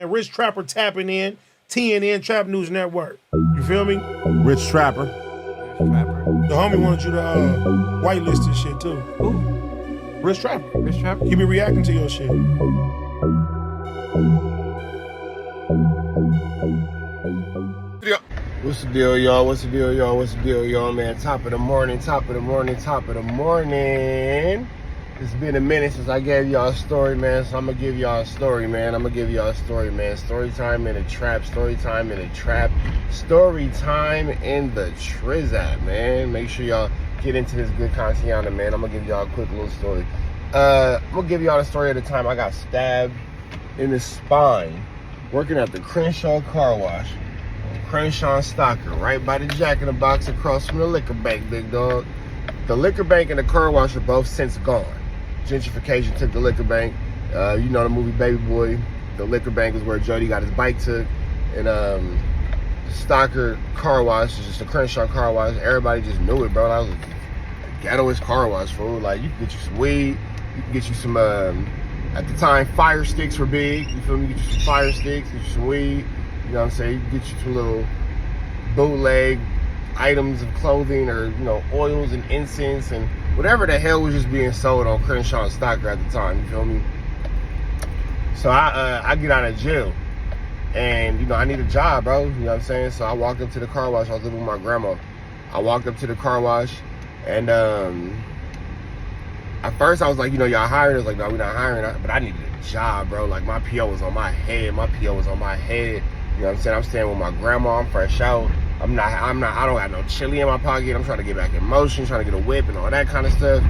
And Rich Trapper tapping in, TNN Trap News Network. You feel me? Rich Trapper. The homie wanted you to whitelist this shit too. Who? Rich Trapper. Rich Trapper? He be reacting to your shit. What's the deal, y'all? What's the deal, y'all? What's the deal, y'all, man? Top of the morning, top of the morning, top of the morning. It's been a minute since I gave y'all a story, man, so I'm gonna give y'all a story, man. Story time in the trap, story time in the trap, story time in the Trizap, man. Make sure y'all get into this good content, man. I'm gonna give y'all a quick little story. I'm gonna give y'all the story of the time I got stabbed in the spine working at the Crenshaw Car Wash. Crenshaw and Stocker, right by the Jack in the Box across from the liquor bank, big dog. The liquor bank and the car wash are both since gone. Gentrification took the liquor bank. You know the movie Baby Boy. The liquor bank is where Jody got his bike took. And the Stocker car wash is just a Crenshaw car wash. Everybody just knew it, bro. That was a ghettoist car wash, fool. Like, you can get you some weed. You can get you some, at the time, fire sticks were big. You feel me? Get you some fire sticks, get you some weed. You know what I'm saying? You can get you some little bootleg items of clothing or, you know, oils and incense and whatever the hell was just being sold on Crenshaw and Stocker at the time, you feel me? So I get out of jail and, you know, I need a job, bro, you know what I'm saying? So I walked up to the car wash. I was living with my grandma. I walked up to the car wash and at first I was like, you know, y'all hiring? I was like, no, we're not hiring, but I needed a job, bro. Like, my PO was on my head. You know what I'm saying? I'm staying with my grandma. I'm fresh out. I don't got no chili in my pocket. I'm trying to get back in motion, trying to get a whip and all that kind of stuff.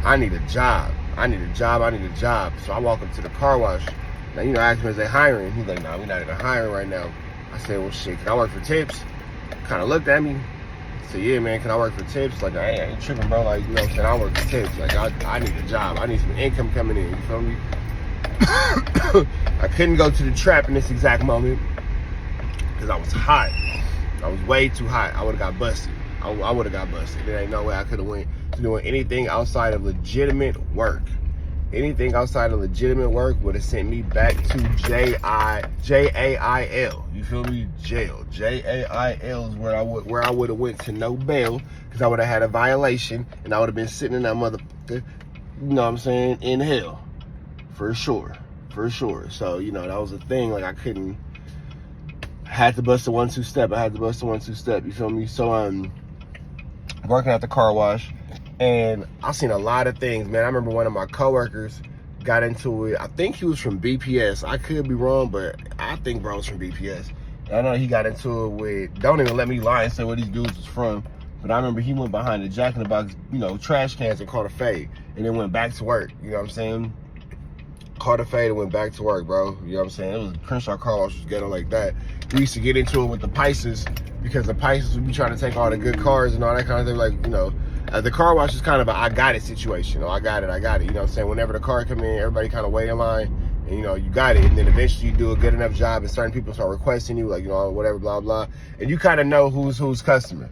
I need a job. So I walk up to the car wash. Now, you know, I asked him, is they hiring? He's like, no, we're not even hiring right now. I said, well, shit, can I work for tips? Kind of looked at me. I said, yeah, man, can I work for tips? Like, I ain't tripping, bro. Like, you know what I'm saying? I work for tips. Like, I need a job. I need some income coming in. You feel me? I couldn't go to the trap in this exact moment because I was hot. I was way too hot. I would have got busted. I would have got busted. There ain't no way I could have went to doing anything outside of legitimate work. Anything outside of legitimate work would have sent me back to Jail. You feel me? Jail. Jail is where I would have went to no bail because I would have had a violation and I would have been sitting in that motherfucker, you know what I'm saying, in hell. For sure. So, you know, that was a thing. Like, I had to bust a 1-2 step. You feel me? So, working at the car wash, and I've seen a lot of things, man. I remember one of my coworkers got into it. I think he was from BPS. I could be wrong, but I think bro was from BPS. And I know he got into it with, don't even let me lie and say where these dudes was from, but I remember he went behind the Jack in the Box, you know, trash cans and caught a fade, and then went back to work. You know what I'm saying? Caught a fade and went back to work, bro. You know what I'm saying? It was Crenshaw car wash was ghetto like that. We used to get into it with the Pisces because the Pisces would be trying to take all the good cars and all that kind of thing. Like, you know, the car wash is kind of a I got it situation. You know, I got it. You know what I'm saying? Whenever the car come in, everybody kind of wait in line and, you know, you got it. And then eventually you do a good enough job and certain people start requesting you, like, you know, whatever, blah, blah. And you kind of know who's customer.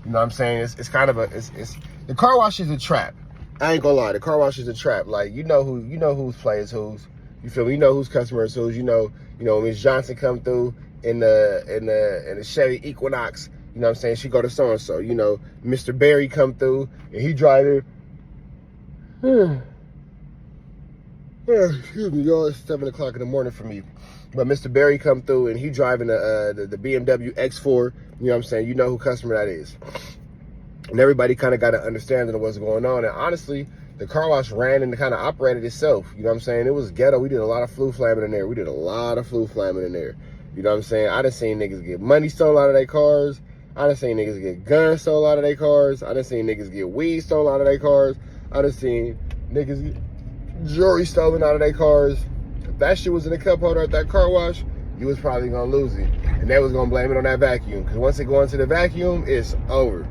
You know what I'm saying? It's kind of the car wash is a trap. I ain't gonna lie, the car wash is a trap. Like, you know who's players who's. You feel me? You know who's customer is who's. You know when Miss Johnson come through in the Chevy Equinox. You know what I'm saying? She go to so and so. You know, Mr. Barry come through and he driving. Excuse me, y'all. It's 7 o'clock in the morning for me. But Mr. Barry come through and he driving the BMW X4. You know what I'm saying? You know who customer that is. And everybody kind of got an understanding of what's going on. And honestly, the car wash ran and kind of operated itself. You know what I'm saying? It was ghetto. We did a lot of flu flamming in there. You know what I'm saying? I done seen niggas get money stolen out of their cars. I done seen niggas get guns stolen out of their cars. I done seen niggas get weed stolen out of their cars. I done seen niggas get jewelry stolen out of their cars. If that shit was in the cup holder at that car wash, you was probably gonna lose it. And they was gonna blame it on that vacuum. Because once it go into the vacuum, it's over.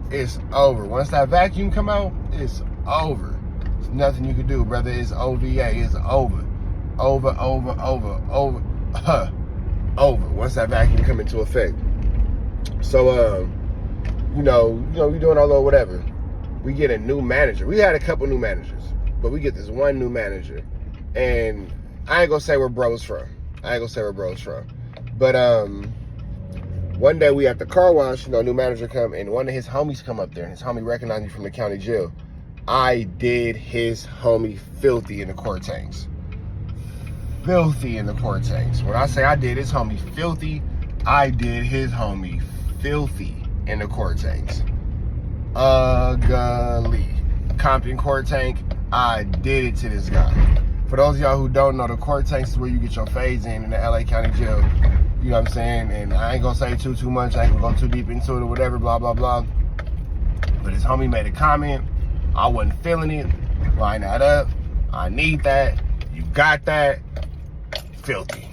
It's over. Once that vacuum come out, it's over. There's nothing you can do, brother. It's OVA. It's over. Over. Once that vacuum come into effect. So, you know, we doing our little whatever. We get a new manager. We had a couple new managers, but we get this one new manager. And I ain't gonna say where bro's from. I ain't gonna say where bro's from. But one day we at the car wash, new manager come, and one of his homies come up there, and his homie recognized me from the county jail. I did his homie filthy in the court tanks. Filthy in the court tanks. When I say I did his homie filthy, I did his homie filthy in the court tanks. Ugly. Compton court tank, I did it to this guy. For those of y'all who don't know, the court tanks is where you get your fades in the LA County Jail. You know what I'm saying? And I ain't gonna say too much. I ain't gonna go too deep into it or whatever, blah, blah, blah. But his homie made a comment. I wasn't feeling it. Line that up. I need that. You got that. Filthy.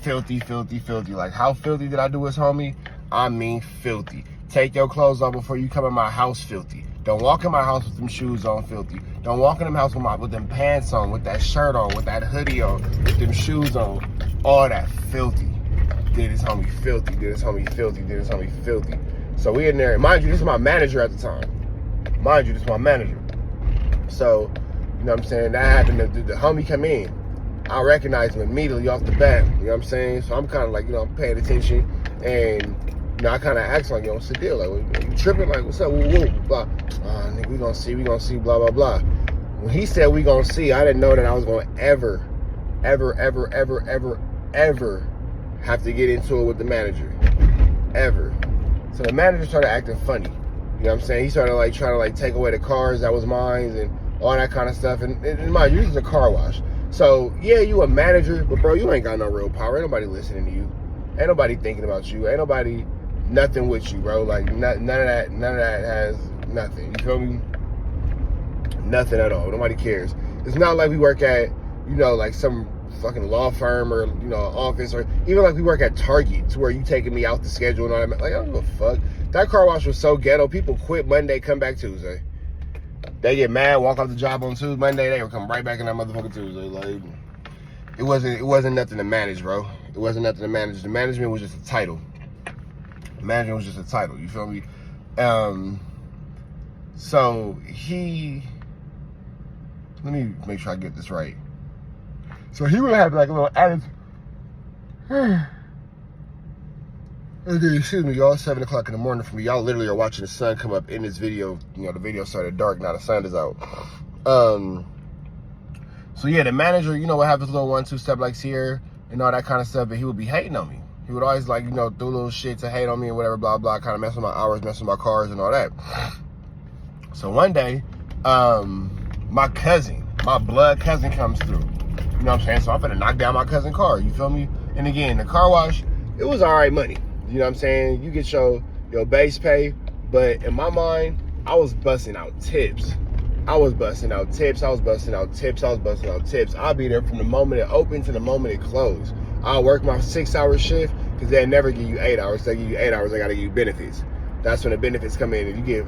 Filthy, filthy, filthy. Like, how filthy did I do his homie? I mean filthy. Take your clothes off before you come in my house, filthy. Don't walk in my house with them shoes on, filthy. Don't walk in the house with them pants on, with that shirt on, with that hoodie on, with them shoes on. All that filthy. Did his homie filthy, did his homie filthy, did his homie filthy. So we in there. Mind you, this is my manager at the time. Mind you, this is my manager. So, you know what I'm saying? That happened. The homie come in. I recognize him immediately off the bat. You know what I'm saying? So I'm kind of like, I'm paying attention. And, I kind of asked like, what's the deal? Like, you tripping? Like, what's up? Woo, blah. Nigga, we gonna see, blah, blah, blah. When he said we gonna see, I didn't know that I was gonna ever have to get into it with the manager. Ever. So the manager started acting funny. You know what I'm saying? He started like trying to like take away the cars that was mine and all that kind of stuff. And mind you, this is a car wash. So yeah, you a manager, but bro, you ain't got no real power. Ain't nobody listening to you. Ain't nobody thinking about you. Ain't nobody nothing with you, bro. Like none of that has nothing. You feel me? Nothing at all. Nobody cares. It's not like we work at, like some fucking law firm or, office, or even like we work at Target to where you taking me out the schedule and all that. Like, I don't give a fuck. That car wash was so ghetto. People quit Monday, come back Tuesday. They get mad, walk off the job on Tuesday, Monday, they would come right back in that motherfucking Tuesday. Like, it wasn't nothing to manage, bro. It wasn't nothing to manage. The management was just a title. Management was just a title, you feel me? So let me make sure I get this right. So he would have like a little attitude. Okay, excuse me, y'all. 7 o'clock in the morning for me. Y'all literally are watching the sun come up in this video. The video started dark. Now the sun is out. So yeah, the manager, would have his little 1-2 step like Sierra and all that kind of stuff, but he would be hating on me. He would always like, do little shit to hate on me and whatever, blah, blah, kind of mess with my hours, mess with my cars and all that. So one day, my blood cousin comes through. You know what I'm saying? So I'm finna knock down my cousin's car. You feel me? And again, the car wash, it was all right money. You know what I'm saying? You get your base pay, but in my mind, I was busting out tips. I'll be there from the moment it opened to the moment it closed. I'll work my 6-hour shift because they'll never give you 8 hours. They give you 8 hours, they gotta give you benefits. That's when the benefits come in. If you get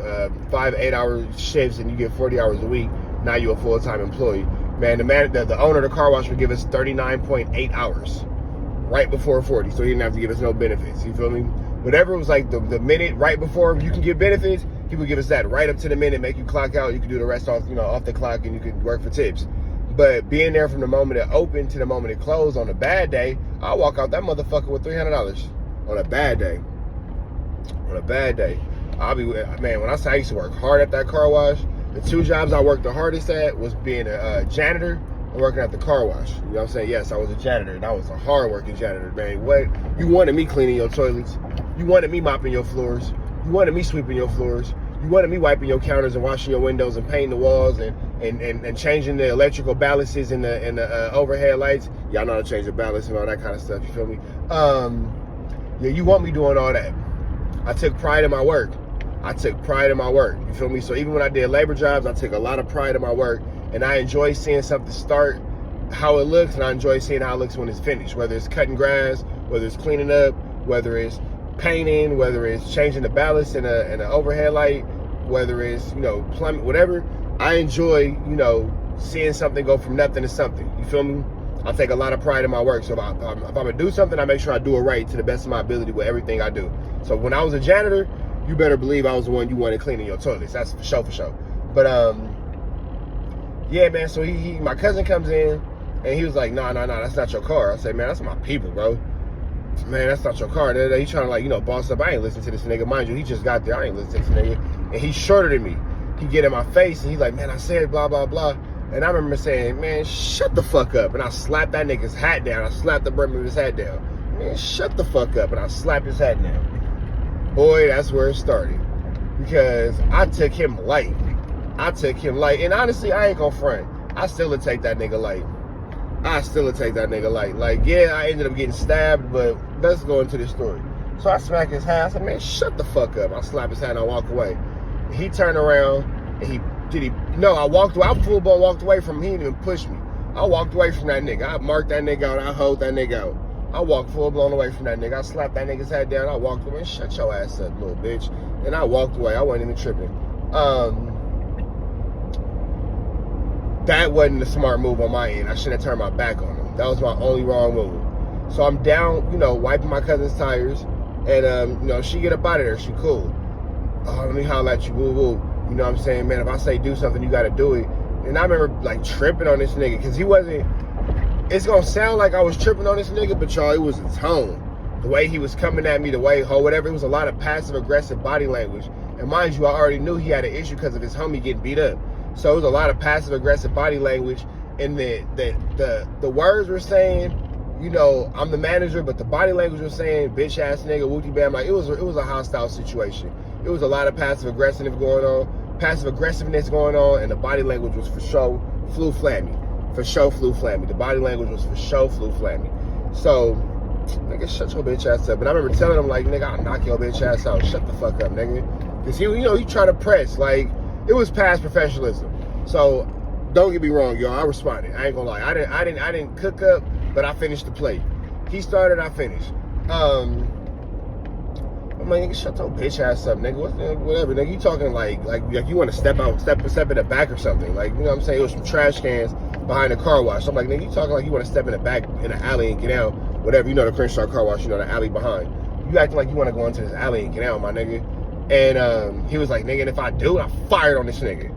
5 8-hour shifts and you get 40 hours a week, now you're a full-time employee. Man, the owner of the car wash would give us 39.8 hours right before 40, so he didn't have to give us no benefits. You feel me? Whatever was like the minute right before you can get benefits, he would give us that right up to the minute, make you clock out. You could do the rest off the clock, and you could work for tips. But being there from the moment it opened to the moment it closed on a bad day, I'll walk out that motherfucker with $300 on a bad day. On a bad day, man, when I say I used to work hard at that car wash, the 2 jobs I worked the hardest at was being a janitor and working at the car wash. You know what I'm saying? Yes, I was a janitor, and I was a hard-working janitor, man. What? You wanted me cleaning your toilets. You wanted me mopping your floors. You wanted me sweeping your floors. You wanted me wiping your counters and washing your windows and painting the walls and changing the electrical balances and the overhead lights. Y'all know how to change the balance and all that kind of stuff. You feel me? Yeah, you want me doing all that. I took pride in my work. You feel me? So even when I did labor jobs, I took a lot of pride in my work, and I enjoy seeing something start how it looks, and I enjoy seeing how it looks when it's finished. Whether it's cutting grass, whether it's cleaning up, whether it's painting, whether it's changing the ballast in an overhead light, whether it's plumbing, whatever. I enjoy seeing something go from nothing to something. You feel me? I take a lot of pride in my work. So if I'm gonna do something, I make sure I do it right to the best of my ability with everything I do. So when I was a janitor, you better believe I was the one you wanted cleaning your toilets. That's for sure. But yeah, man. So my cousin comes in, And he was like, nah, that's not your car. I said, man, that's my people, bro. Man, that's not your car. He trying to, like, you know, boss up. I ain't listening to this nigga. Mind you, he just got there. I ain't listening to this nigga. And he's shorter than me. He get in my face and he's like, man, I said blah, blah, blah. And I remember saying, man, shut the fuck up. And I slapped that nigga's hat down. I slapped the brim of his hat down. Man, shut the fuck up. And I slapped his hat down. Boy, that's where it started. Because I took him light. And honestly, I ain't gonna front. I still would take that nigga light. Like, yeah, I ended up getting stabbed, but let's go into this story. So I smacked his hat. I said, man, shut the fuck up. I slapped his hat and I walked away. He turned around and I walked away. I full blown walked away from him. He didn't even push me. I walked away from that nigga. I marked that nigga out. I hold that nigga out. I walked full blown away from that nigga. I slapped that nigga's hat down. I walked away. Shut your ass up, little bitch. And I walked away. I wasn't even tripping. That wasn't a smart move on my end. I shouldn't have turned my back on him. That was my only wrong move. So I'm down, you know, wiping my cousin's tires. And, you know, she get up out of there. She cool. Oh, let me holler at you. Woo, woo. You know what I'm saying? Man, if I say do something, you got to do it. And I remember, like, tripping on this nigga. Because he wasn't... It's going to sound like I was tripping on this nigga, but, y'all, it was the tone. The way he was coming at me, the way, whatever. It was a lot of passive-aggressive body language. And mind you, I already knew he had an issue because of his homie getting beat up. So it was a lot of passive-aggressive body language. And the words were saying, you know, I'm the manager, but the body language was saying, bitch-ass nigga, wooty bam. Like, it was a hostile situation. It was a lot of passive-aggressiveness going on, and the body language was for sure flu flammy. The body language was for sure flu flammy. So, nigga, shut your bitch ass up. And I remember telling him, like, nigga, I'll knock your bitch ass out. Shut the fuck up, nigga. Because he, you know, he tried to press. Like, it was past professionalism. So, don't get me wrong, y'all. I responded. I ain't gonna lie. I didn't cook up, but I finished the play. He started, I finished. I'm like, nigga, shut your bitch ass up, nigga. Whatever, nigga. You talking like you want to step in the back or something. Like, you know what I'm saying? It was some trash cans behind the car wash. So I'm like, nigga, you talking like you want to step in the back in the alley and get out. Whatever, you know, the Crenshaw car wash, you know, the alley behind. You acting like you want to go into this alley and get out, my nigga. And he was like, nigga, and if I do, I fired on this nigga.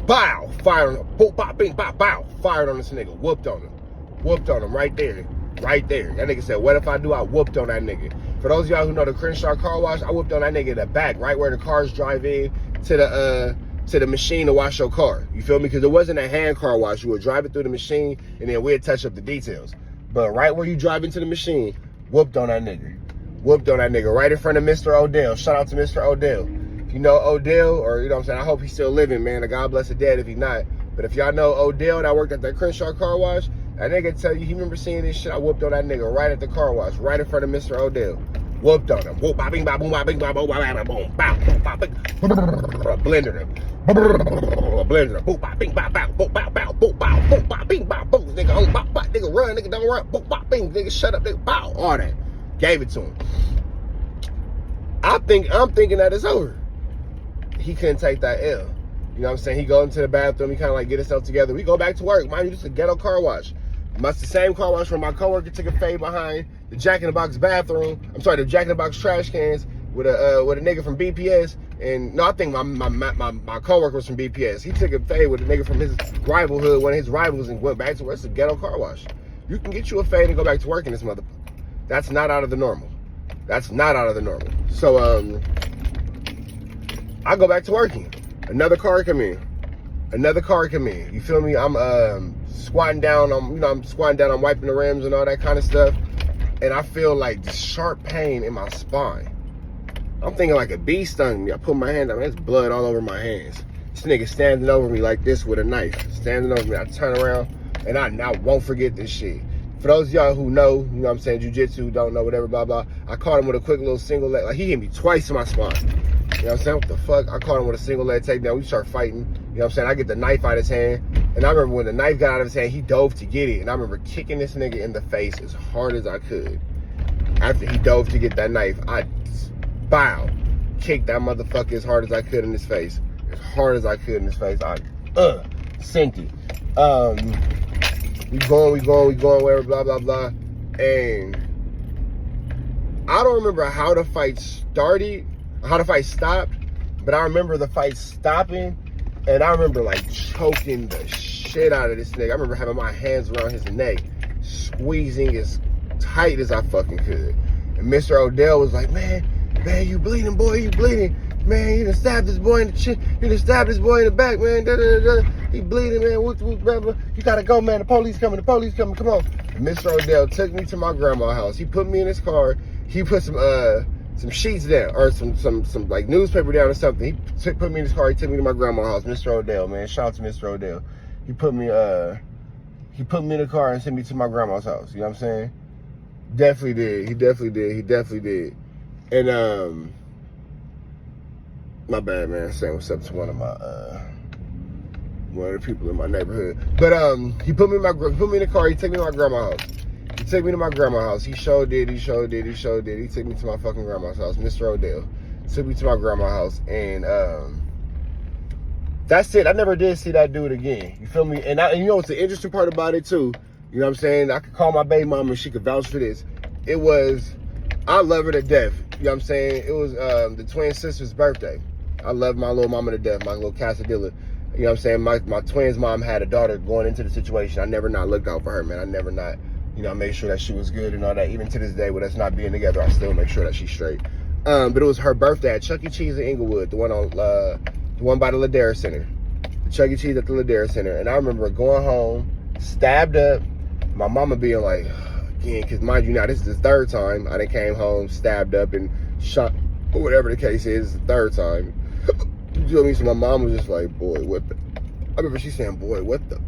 Bow! Fired on him. Boop, bop, bing, bop, bow. Fired on this nigga. Whooped on him right there. That nigga said, what if I do? I whooped on that nigga. For those of y'all who know the Crenshaw car wash, I whooped on that nigga in the back, right where the cars drive in to the machine to wash your car. You feel me? Because it wasn't a hand car wash. You would drive it through the machine, and then we'd touch up the details. But right where you drive into the machine, whooped on that nigga right in front of Mr. Odell. Shout out to Mr. Odell. If you know Odell, or you know what I'm saying, I hope he's still living, man. God bless the dead if he's not. But if y'all know Odell that worked at that Crenshaw car wash, that nigga tell you he remember seeing this shit. I whooped on that nigga right at the car wash, right in front of Mr. Odell. Whooped on him. Whoop, ba, bing, ba, boom, ba, bing, ba, boom, ba, ba, boom, bow, boom, ba, bing. Blended him. Blended him. Boom, ba, bing, ba, bow, boom, bow, bow, boom, bow, boom, ba, bing, ba, boom. Nigga, oh, ba, ba, nigga, run, nigga, don't run. Boom, ba, bing, nigga, shut up, nigga, bow. All that. Gave it to him. I'm thinking that it's over. He couldn't take that L. You know what I'm saying? He go into the bathroom, he kind of like get himself together. We go back to work. Mind you, this is a ghetto car wash. It's the same car wash where my coworker took a fade behind the Jack in the Box bathroom. I'm sorry, the Jack in the Box trash cans with a nigga from BPS. And no, I think my coworker was from BPS. He took a fade with a nigga from his rival hood, one of his rivals, and went back to work. It's a ghetto car wash. You can get you a fade and go back to work in this motherfucker. That's not out of the normal. So I go back to working. Another car come in. You feel me? I'm squatting down. I'm wiping the rims and all that kind of stuff. And I feel like this sharp pain in my spine. I'm thinking like a bee stung me. I put my hand down. There's blood all over my hands. This nigga standing over me like this with a knife. Standing over me. I turn around and I won't forget this shit. For those of y'all who know, you know what I'm saying, jiu-jitsu, don't know, whatever, blah, blah. I caught him with a quick little single leg. Like, he hit me twice in my spine. You know what I'm saying? What the fuck? I caught him with a single leg takedown. We start fighting. You know what I'm saying? I get the knife out of his hand. And I remember when the knife got out of his hand, he dove to get it. And I remember kicking this nigga in the face as hard as I could. After he dove to get that knife, I, kicked that motherfucker as hard as I could in his face. I sent it. We going, whatever, blah, blah, blah. And I don't remember how the fight started, how the fight stopped, but I remember the fight stopping, and I remember like choking the shit shit out of this nigga. I remember having my hands around his neck, squeezing as tight as I fucking could. And Mr. Odell was like, man, you bleeding, boy, you bleeding. Man, you done stabbed this boy in the chin. You done stabbed this boy in the back, man. He bleeding, man. Blah, blah. You gotta go, man. The police coming, come on. And Mr. Odell took me to my grandma's house. He put me in his car. He put some sheets down, or some like newspaper down or something. He put me in his car. He took me to my grandma's house. Mr. Odell, man. Shout out to Mr. Odell. He put me in the car and sent me to my grandma's house. You know what I'm saying? Definitely did. He definitely did. And my bad, man. Saying what's up to one of the people in my neighborhood. But he put me in the car. He took me to my grandma's house. He sure did. He took me to my fucking grandma's house. Mr. Odell took me to my grandma's house, and that's it. I never did see that dude again. You feel me? And you know what's the interesting part about it too? You know what I'm saying? I could call my baby mama and she could vouch for this. I love her to death. You know what I'm saying? It was the twin sister's birthday. I love my little mama to death, my little Casadilla. You know what I'm saying? My twins mom had a daughter going into the situation. I never not looked out for her, man. I never not, made sure that she was good and all that. Even to this day, with us not being together, I still make sure that she's straight. But it was her birthday at Chuck E. Cheese in Inglewood, the one by the Ladera Center. The Chuck E. Cheese at the Ladera Center. And I remember going home, stabbed up, my mama being like, again, because mind you now, this is the third time I done came home, stabbed up and shot, or whatever the case is, the third time. You feel me? So my mom was just like, boy, what the? I remember she saying, boy, what the?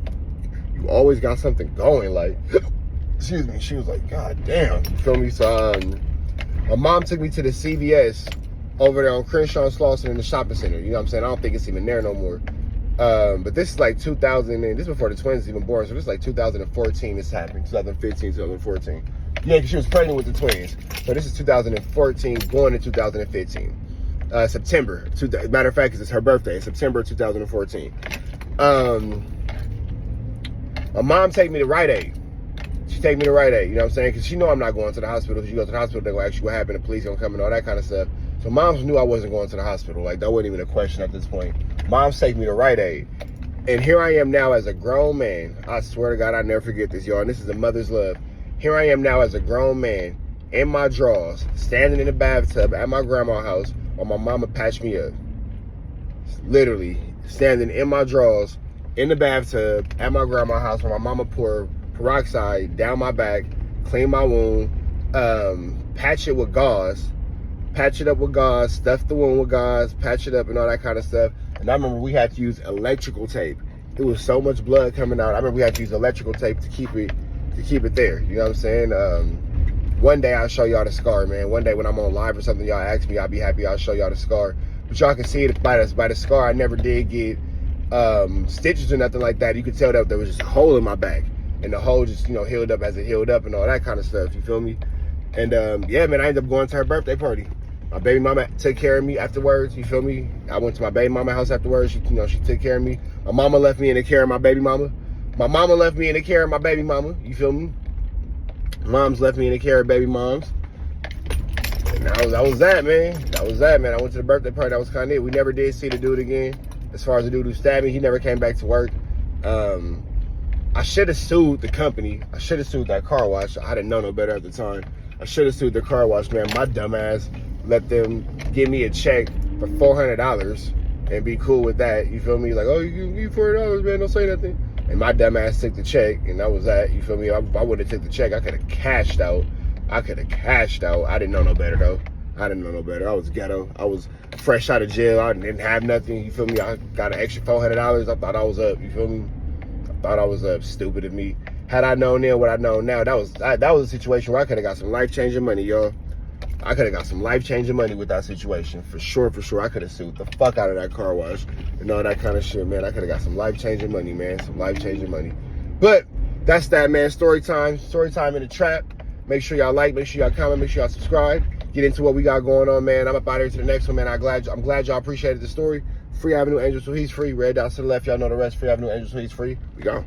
You always got something going, like, excuse me. She was like, God damn. You feel me? So my mom took me to the CVS over there on Crenshaw and Slauson in the shopping center. You know what I'm saying? I don't think it's even there no more. But this is like 2000, and this is before the twins even born, so this is like 2014 this happened, 2015, 2014. Yeah, because she was pregnant with the twins. So this is 2014 going to 2015. September. Matter of fact, 'cause it's her birthday, September 2014. My mom take me to Rite Aid. She take me to Rite Aid, you know what I'm saying? Because she know I'm not going to the hospital. If you go to the hospital, they're going to ask you what happened, the police going to come and all that kind of stuff. So moms knew I wasn't going to the hospital. Like, that wasn't even a question at this point. Moms take me to Rite Aid. And here I am now as a grown man. I swear to God, I never forget this, y'all. And this is a mother's love. Here I am now as a grown man in my drawers, standing in the bathtub at my grandma's house while my mama patched me up. Literally, standing in my drawers in the bathtub at my grandma's house while my mama poured peroxide down my back, clean my wound, patch it with gauze. Patch it up with gauze, stuff the wound with gauze, patch it up and all that kind of stuff. And I remember we had to use electrical tape. It was so much blood coming out. I remember we had to use electrical tape to keep it there. You know what I'm saying? One day I'll show y'all the scar, man. One day when I'm on live or something, y'all ask me, I'll be happy. I'll show y'all the scar. But y'all can see it by the scar. I never did get stitches or nothing like that. You could tell that there was just a hole in my back, and the hole just healed up as it healed up and all that kind of stuff. You feel me? And yeah, man, I ended up going to her birthday party. My baby mama took care of me afterwards, you feel me? I went to my baby mama's house afterwards. She took care of me. My mama left me in the care of my baby mama. My mama left me in the care of my baby mama, you feel me? Moms left me in the care of baby moms. And that was that, man. That was that, man. I went to the birthday party. That was kind of it. We never did see the dude again. As far as the dude who stabbed me, he never came back to work. I should have sued the company. I should have sued that car wash. I didn't know no better at the time. I should have sued the car wash, man. My dumb ass let them give me a check for $400 and be cool with that. You feel me? Like, oh, you give me $400, man. Don't say nothing. And my dumb ass took the check, and that was that. You feel me? I wouldn't have took the check. I could have cashed out. I didn't know no better, though. I didn't know no better. I was ghetto. I was fresh out of jail. I didn't have nothing. You feel me? I got an extra $400. I thought I was up. You feel me? I thought I was up. Stupid of me. Had I known then what I know now, that was a situation where I could have got some life-changing money, y'all. I could have got some life-changing money with that situation. For sure. I could have sued the fuck out of that car wash and all that kind of shit, man. I could have got some life-changing money, man. Some life-changing money. But that's that, man. Story time in the trap. Make sure y'all like, make sure y'all comment, make sure y'all subscribe. Get into what we got going on, man. I'm up out here to the next one, man. I'm glad y'all appreciated the story. Free Avenue Angels, so he's free. Red dots to the left, y'all know the rest. Free Avenue Angels, so he's free. We gone.